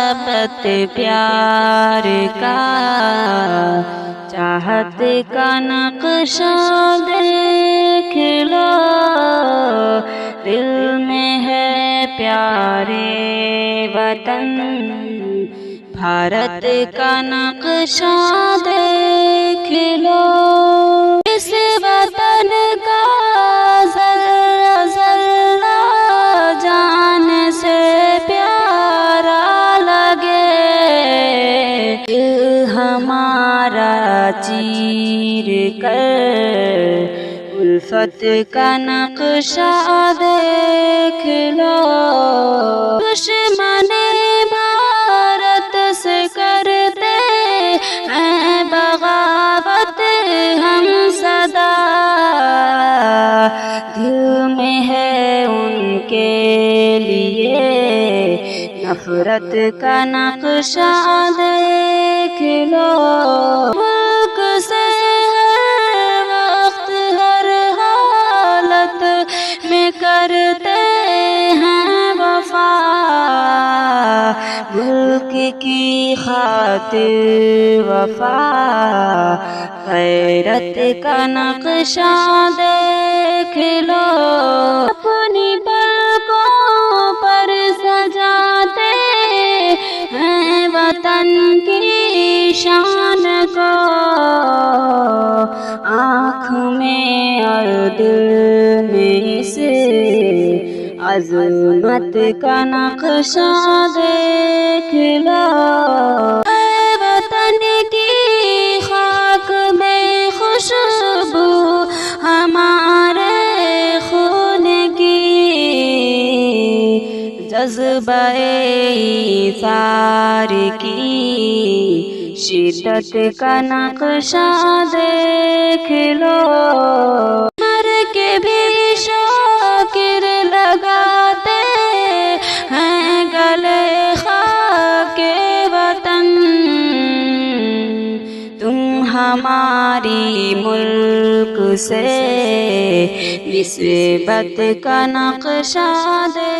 محبت پیار کا چاہت کا نقشہ دیکھ لو، دل میں ہے پیارے وطن، بھارت کا نقشہ دیکھ لو۔ اس وطن کا ذرہ ذرہ جان سے پیارا لگے، دل ہمارا چیر کر الفت کا نقشہ دیکھ لو۔ دشمن بھارت سے کرتے ہیں بغاوت ہم صدا، دل میں ہے ان کے لیے نفرت کا نقشہ دیکھ لو۔ ملک سے ہر وقت ہر حالت میں کرتے ہیں وفا، ملک کی خاطر وفا غیرت کا نقشہ دیکھ لو۔ اپنی پلکوں پر سجاتے ہیں وطن کی شان کو، آنکھ میں اور دل میں سے عظمت کا نقشہ دیکھ لو۔ اے وطن کی خاک میں خوشبو ہمارے خون کی، جذبہ ایثار کی شدت کا نقشہ دیکھ لو۔ مر کے بھی شاکر لگاتے ہیں گلے خاک وطن، تم ہماری ملک سے نسبت کا نقشہ دے